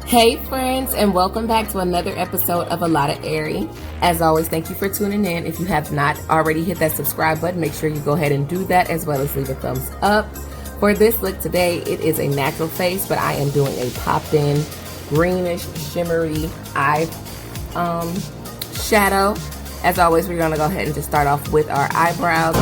Hey friends, and welcome back to another episode of A Lot of Airy. As always, thank you for tuning in. If you have not already hit that subscribe button, make sure you go ahead and do that, as well as leave a thumbs up. For this look today, it is a natural face, but I am doing a popped in greenish shimmery eye shadow. As always, we're going to go ahead and just start off with our eyebrows.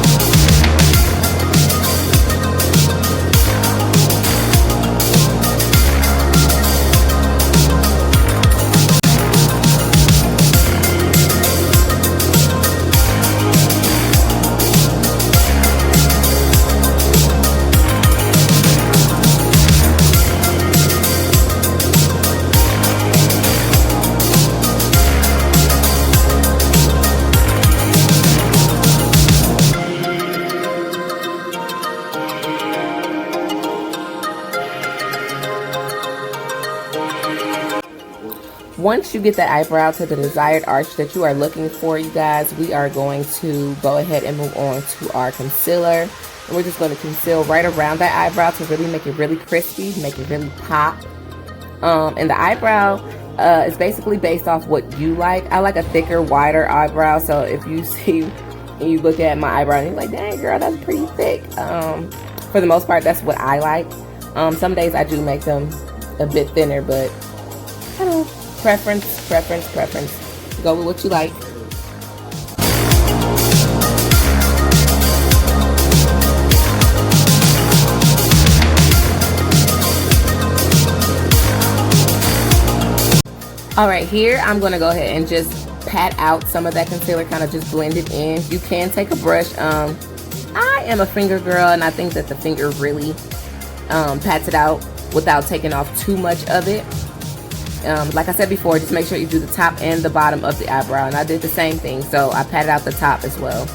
Once you get the eyebrow to the desired arch that you are looking for, you guys, we are going to go ahead and move on to our concealer. And we're just going to conceal right around that eyebrow to really make it really crispy, make it really pop. And the eyebrow is basically based off what you like. I like a thicker, wider eyebrow. So if you see and you look at my eyebrow and you're like, dang girl, that's pretty thick. For the most part, that's what I like. Some days I do make them a bit thinner, but I don't know. Preference. Go with what you like. Alright, here I'm going to go ahead and just pat out some of that concealer, kind of just blend it in. You can take a brush. I am a finger girl, and I think that the finger really pats it out without taking off too much of it. Like I said before, just make sure you do the top and the bottom of the eyebrow, and I did the same thing, so I patted out the top as well.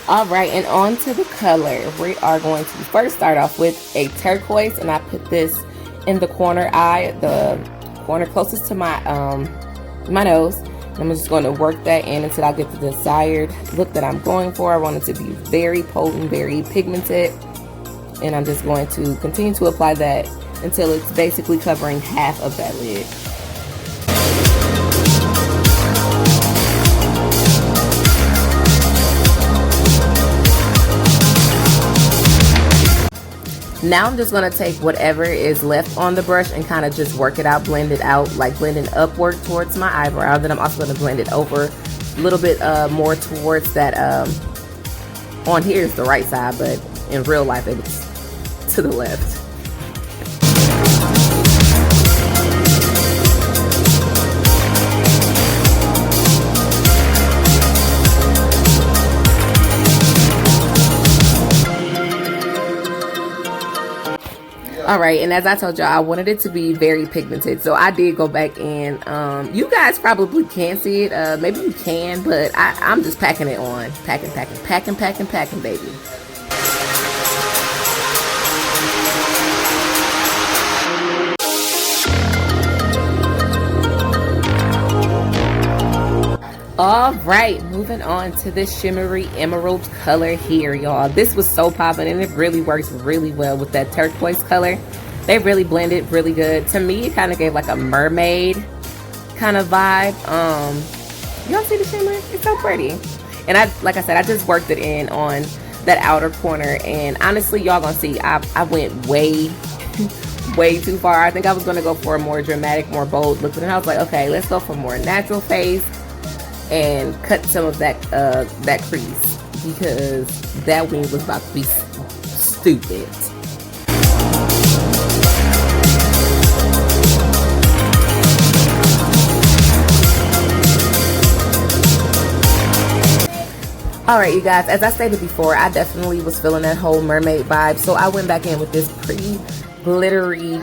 Alright, and on to the color. We are going to first start off with a turquoise, and I put this in the corner eye, the corner closest to my my nose. I'm just going to work that in until I get the desired look that I'm going for. I want it to be very potent, very pigmented, and I'm just going to continue to apply that until it's basically covering half of that lid. Now I'm just going to take whatever is left on the brush and kind of just work it out, blend it out, like blending upward towards my eyebrow. Then I'm also going to blend it over a little bit more towards that, on here is the right side, but in real life it's to the left. Alright, and as I told y'all, I wanted it to be very pigmented, so I did go back and you guys probably can't see it, maybe you can, but I'm just packing it on. Packing, baby. Alright, moving on to this shimmery emerald color here, y'all. This was so popping, and it really works really well with that turquoise color. They really blended really good. To me, it kind of gave like a mermaid kind of vibe. Y'all see the shimmer? It's so pretty. And like I said, I just worked it in on that outer corner, and honestly, y'all gonna see I went way way too far. I think I was gonna go for a more dramatic, more bold look, and I was like, okay, let's go for more natural face and cut some of that that crease, because that wing was about to be stupid. Alright, you guys, as I stated before, I definitely was feeling that whole mermaid vibe, so I went back in with this pretty glittery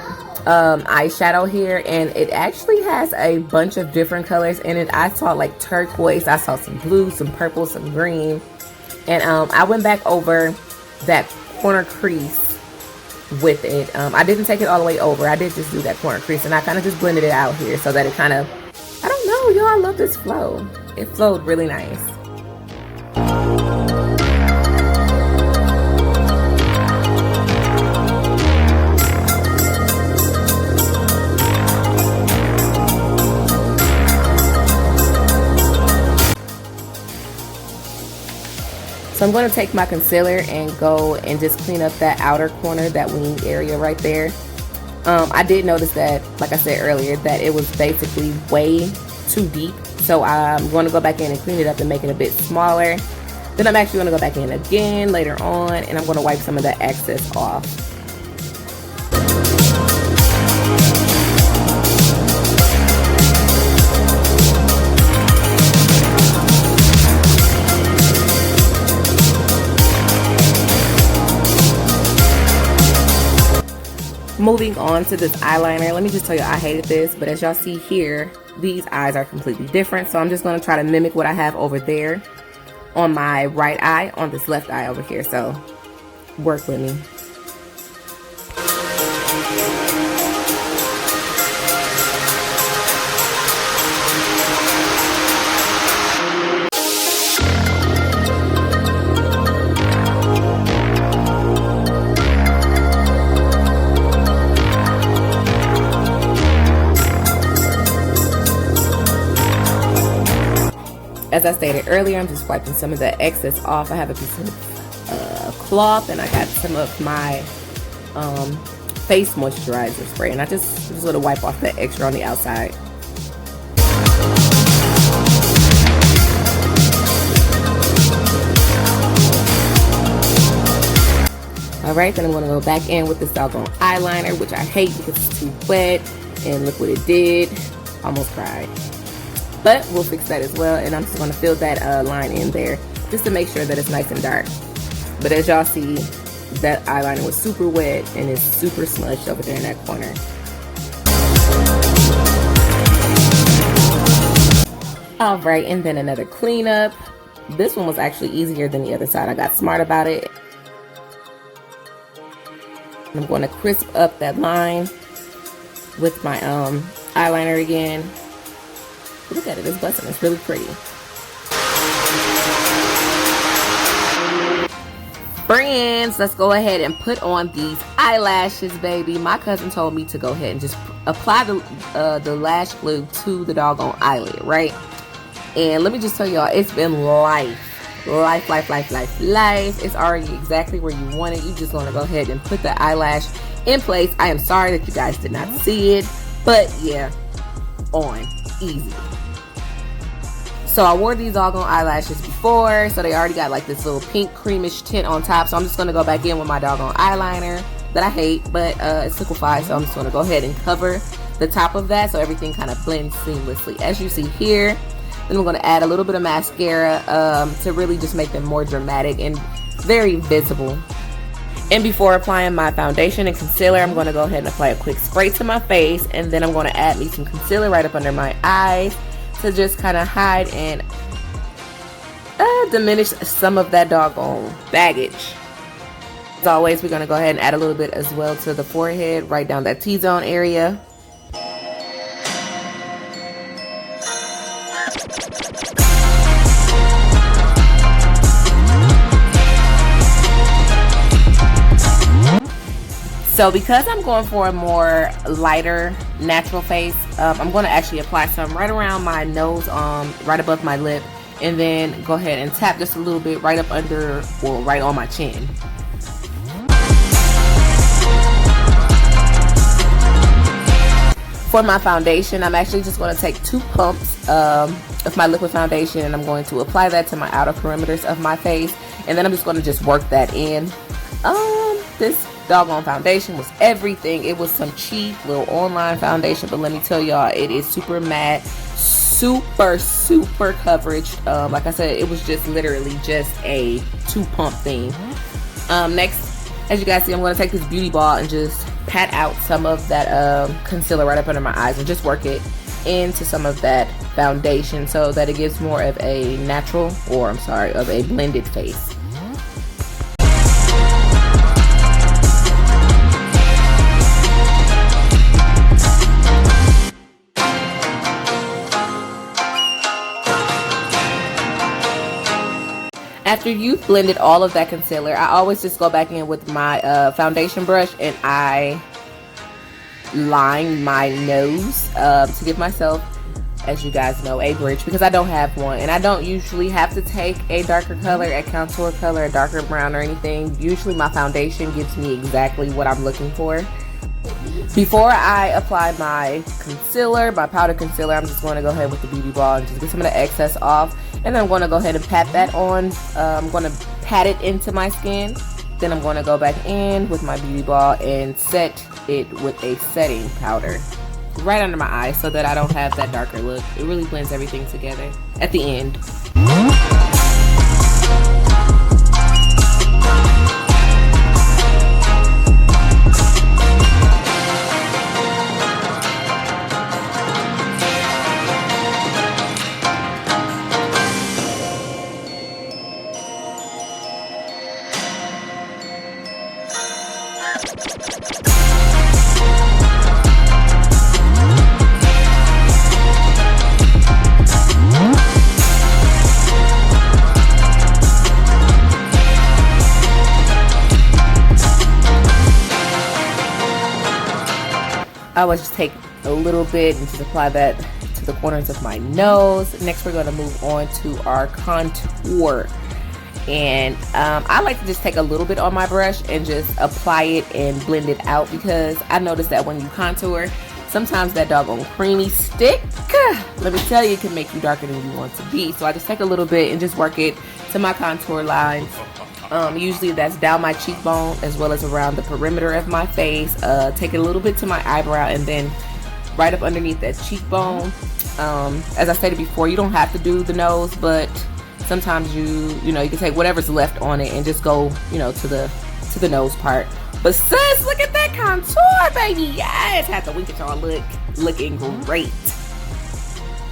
eyeshadow here, and it actually has a bunch of different colors in it. I saw like turquoise, I saw some blue, some purple, some green, and I went back over that corner crease with it. I didn't take it all the way over. I did just do that corner crease, and I kind of just blended it out here so that it kind of, I don't know, y'all, I love this flow. It flowed really nice. So I'm going to take my concealer and go and just clean up that outer corner, that wing area right there. I did notice that, like I said earlier, that it was basically way too deep. So I'm going to go back in and clean it up and make it a bit smaller. Then I'm actually going to go back in again later on, and I'm going to wipe some of that excess off. Moving on to this eyeliner, let me just tell you, I hated this, but as y'all see here, these eyes are completely different. So I'm just going to try to mimic what I have over there on my right eye, on this left eye over here. So work with me. As I stated earlier, I'm just wiping some of the excess off. I have a piece of cloth, and I got some of my face moisturizer spray, and I just want to wipe off that extra on the outside. Alright, then I'm going to go back in with this doggone eyeliner, which I hate because it's too wet, and look what it did. Almost cried. But we'll fix that as well, and I'm just going to fill that line in there just to make sure that it's nice and dark. But as y'all see, that eyeliner was super wet and it's super smudged over there in that corner. Alright, and then another cleanup. This one was actually easier than the other side. I got smart about it. I'm going to crisp up that line with my eyeliner again. Look at it, it's busting, it's really pretty. Friends, let's go ahead and put on these eyelashes, baby. My cousin told me to go ahead and just apply the lash glue to the doggone eyelid, right? And let me just tell y'all, it's been life. It's already exactly where you want it. You just want to go ahead and put the eyelash in place. I am sorry that you guys did not see it, but yeah, on, easy. So I wore these doggone eyelashes before, so they already got like this little pink creamish tint on top. So I'm just going to go back in with my doggone eyeliner that I hate, but it's liquefied. So I'm just going to go ahead and cover the top of that so everything kind of blends seamlessly. As you see here, then I'm going to add a little bit of mascara to really just make them more dramatic and very visible. And before applying my foundation and concealer, I'm going to go ahead and apply a quick spray to my face, and then I'm going to add me some concealer right up under my eyes to just kind of hide and diminish some of that doggone baggage. As always, we're going to go ahead and add a little bit as well to the forehead, right down that T-zone area. So because I'm going for a more lighter natural face, I'm going to actually apply some right around my nose, right above my lip, and then go ahead and tap just a little bit right up under, well, right on my chin. For my foundation, I'm actually just going to take 2 pumps of my liquid foundation, and I'm going to apply that to my outer perimeters of my face, and then I'm just going to work that in. This doggone foundation was everything. It was some cheap little online foundation, but let me tell y'all, it is super matte, super coverage. Like I said, it was just literally just a 2 pump thing. Next, as you guys see, I'm going to take this beauty ball and just pat out some of that concealer right up under my eyes and just work it into some of that foundation so that it gives more of a natural, or I'm sorry, of a blended face. After you've blended all of that concealer, I always just go back in with my foundation brush and I line my nose to give myself, as you guys know, a bridge, because I don't have one, and I don't usually have to take a darker color, a contour color, a darker brown or anything. Usually my foundation gives me exactly what I'm looking for. Before I apply my concealer, my powder concealer, I'm just going to go ahead with the beauty ball and just get some of the excess off, and then I'm going to go ahead and pat that on. I'm going to pat it into my skin. Then I'm going to go back in with my beauty ball and set it with a setting powder right under my eyes so that I don't have that darker look. It really blends everything together at the end. I would just take a little bit and just apply that to the corners of my nose. Next, we're going to move on to our contour. And I like to just take a little bit on my brush and just apply it and blend it out, because I noticed that when you contour, sometimes that doggone creamy stick, let me tell you, it can make you darker than you want to be. So I just take a little bit and just work it to my contour lines. Usually that's down my cheekbone as well as around the perimeter of my face. Take it a little bit to my eyebrow and then right up underneath that cheekbone. As I stated before, you don't have to do the nose, but sometimes you can take whatever's left on it and just go, to the nose part. But sis, look at that contour, baby. Yes, have to wink at y'all. Looking great.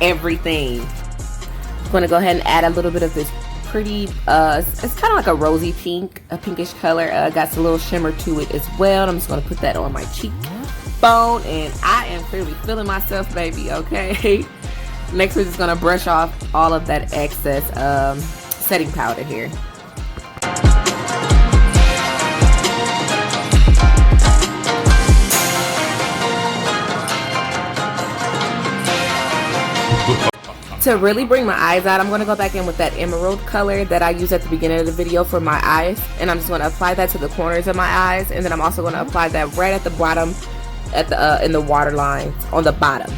Everything. I'm gonna go ahead and add a little bit of this pretty it's kind of like a rosy pink, a pinkish color. Got a little shimmer to it as well. I'm just gonna put that on my cheekbone, and I am clearly feeling myself, baby. Okay. Next, we're just gonna brush off all of that excess setting powder here. To really bring my eyes out, I'm going to go back in with that emerald color that I used at the beginning of the video for my eyes, and I'm just going to apply that to the corners of my eyes, and then I'm also going to apply that right at the bottom, at the in the water lines on the bottom.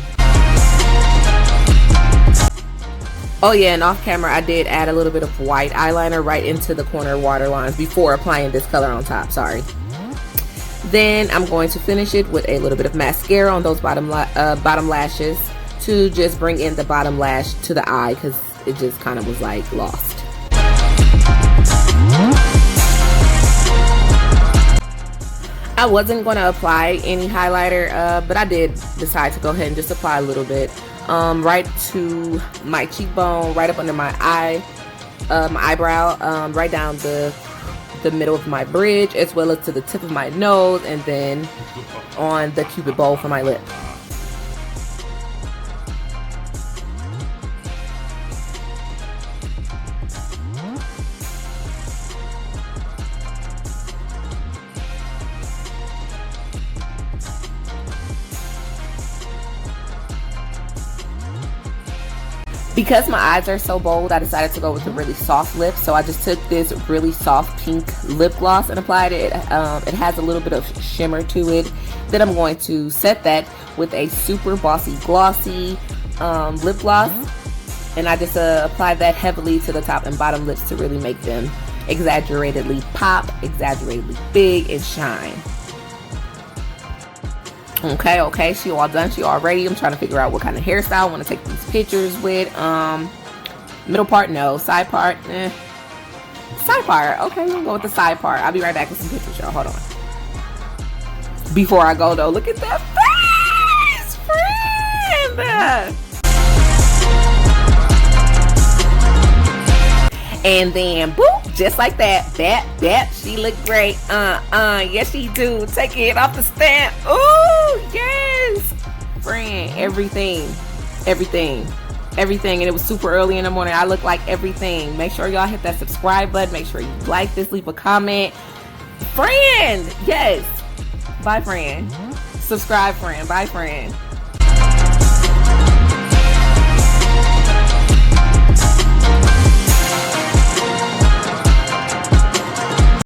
Oh yeah, and off camera I did add a little bit of white eyeliner right into the corner water lines before applying this color on top. Sorry. Then I'm going to finish it with a little bit of mascara on those bottom lashes, to just bring in the bottom lash to the eye, because it just kind of was like lost. I wasn't going to apply any highlighter, but I did decide to go ahead and just apply a little bit right to my cheekbone, right up under my eye, my eyebrow, right down the middle of my bridge, as well as to the tip of my nose, and then on the cupid bowl for my lip. Because my eyes are so bold, I decided to go with a really soft lip. So I just took this really soft pink lip gloss and applied it. It has a little bit of shimmer to it. Then I'm going to set that with a super bossy glossy lip gloss. And I just applied that heavily to the top and bottom lips to really make them exaggeratedly pop, exaggeratedly big, and shine. Okay, she all done, she all ready. I'm trying to figure out what kind of hairstyle I want to take these pictures with. Middle part, no. Side part, Side part, okay, we'll go with the side part. I'll be right back with some pictures, y'all. Hold on. Before I go, though, look at that face, friend! And then, boop, just like that. Bap, she look great. Yes, she do. Take it off the stand. Ooh, yes. Friend, everything. everything, and it was super early in the morning. I look like everything. Make sure y'all hit that subscribe button. Make sure you like this, leave a comment. Friend, yes. Bye, friend. Subscribe, friend. Bye, friend.